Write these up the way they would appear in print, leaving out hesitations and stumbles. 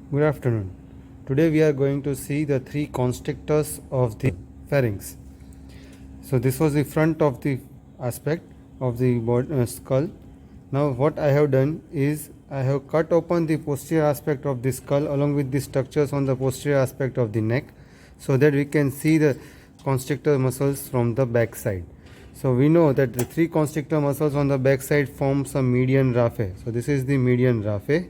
Good afternoon. Today we are going to see the three constrictors of the pharynx. So this was the front of the aspect of the skull. Now what I have done is I have cut open the posterior aspect of the skull along with the structures on the posterior aspect of the neck so that we can see the constrictor muscles from the back side. So we know that the three constrictor muscles on the back side form some median raphe. So this is the median raphe.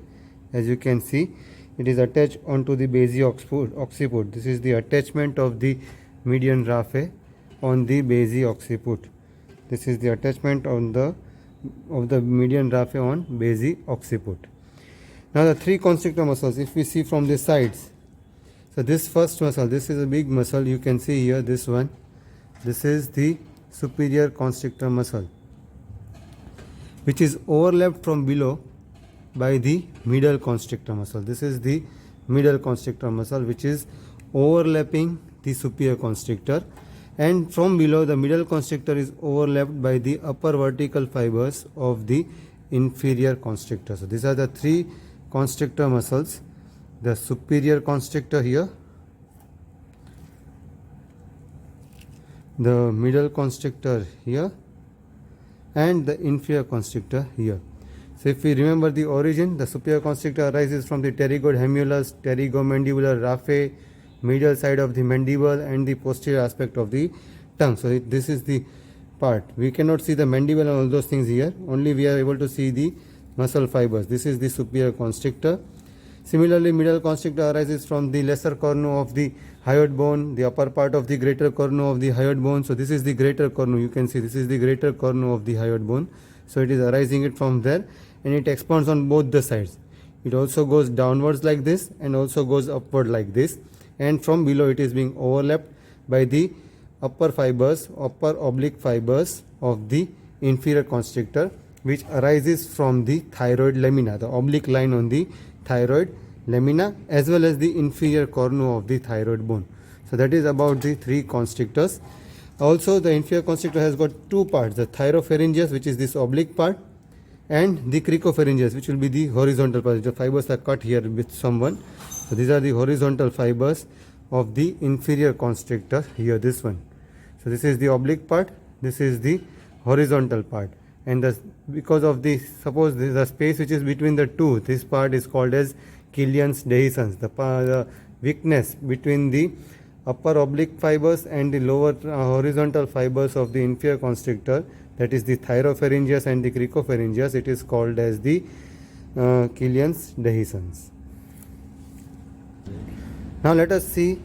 As you can see, it is attached onto the occiput. This is the attachment of the median raphe on the occiput. This is the attachment on of the median raphe on occiput. Now the three constrictor muscles, if we see from the sides, so this first muscle, this is a big muscle, you can see here, this one, this is the superior constrictor muscle, which is overlapped from below by the middle constrictor muscle. This is the middle constrictor muscle which is overlapping the superior constrictor, and from below the middle constrictor is overlapped by the upper vertical fibers of the inferior constrictor. So these are the three constrictor muscles: the superior constrictor here, the middle constrictor here, and the inferior constrictor here. So if we remember the origin, the superior constrictor arises from the pterygoid humulus, pterygomandibular raphe, medial side of the mandible, and the posterior aspect of the tongue. So this is the part. We cannot see the mandible and all those things here. Only we are able to see the muscle fibers. This is the superior constrictor. Similarly, middle constrictor arises from the lesser cornu of the hyoid bone, the upper part of the greater cornu of the hyoid bone. So this is the greater cornu. You can see this is the greater cornu of the hyoid bone. So it is arising it from there, and it expands on both the sides. It also goes downwards like this and also goes upward like this, and from below it is being overlapped by the upper oblique fibers of the inferior constrictor, which arises from the thyroid lamina, the oblique line on the thyroid lamina, as well as the inferior cornu of the thyroid bone. So that is about the three constrictors. Also, the inferior constrictor has got two parts: the thyropharyngeus, which is this oblique part, and the cricopharyngeus, which will be the horizontal part. The fibers are cut here with someone. So these are the horizontal fibers of the inferior constrictor here, this one. So this is the oblique part, this is the horizontal part, and because of the, suppose there is a space which is between the two, this part is called as Killian's dehiscence, the weakness between the upper oblique fibers and the lower horizontal fibers of the inferior constrictor, that is the thyropharyngeus and the cricopharyngeus. It is called as the Killian's dehiscence. Now let us see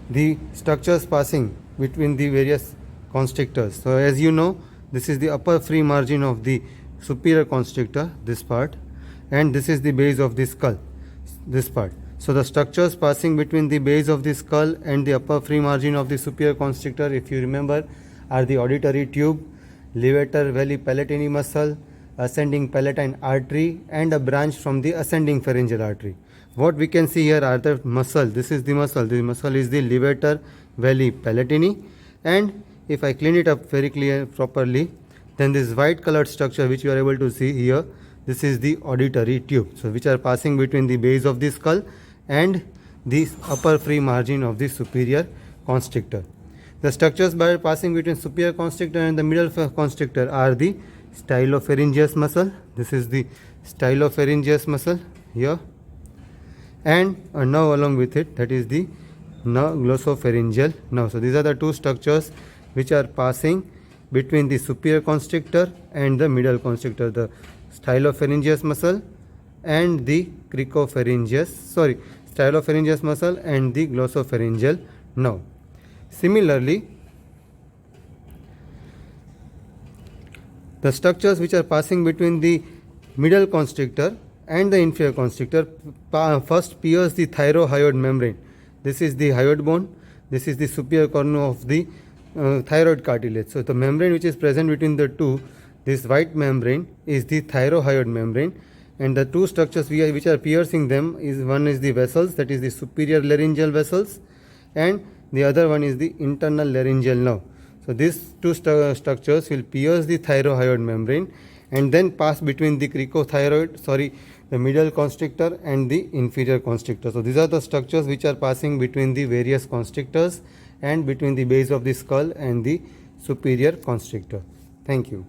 the structures passing between the various constrictors. So as you know, this is the upper free margin of the superior constrictor, this part, and this is the base of the skull, this part. So the structures passing between the base of the skull and the upper free margin of the superior constrictor, if you remember, are the auditory tube, levator veli palatini muscle, ascending palatine artery, and a branch from the ascending pharyngeal artery. What we can see here are the muscle. This is the muscle. The muscle is the levator veli palatini, and if I clean it up very properly, then this white colored structure which you are able to see here, this is the auditory tube. So which are passing between the base of the skull and the upper free margin of the superior constrictor. The structures passing between superior constrictor and the middle constrictor are the stylopharyngeus muscle. This is the stylopharyngeus muscle here, and a nerve along with it, that is the glossopharyngeal nerve. So these are the two structures which are passing between the superior constrictor and the middle constrictor, the stylopharyngeus muscle and the stylopharyngeus muscle and the glossopharyngeal nerve. Similarly, the structures which are passing between the middle constrictor and the inferior constrictor first pierce the thyrohyoid membrane. This is the hyoid bone, this is the superior cornu of the thyroid cartilage. So the membrane which is present between the two, this white membrane, is the thyrohyoid membrane, and the two structures which are piercing them is, one is the vessels, that is the superior laryngeal vessels, and the other one is the internal laryngeal nerve. So these two structures will pierce the thyrohyoid membrane, and then pass between the cricothyroid, the middle constrictor and the inferior constrictor. So these are the structures which are passing between the various constrictors and between the base of the skull and the superior constrictor. Thank you.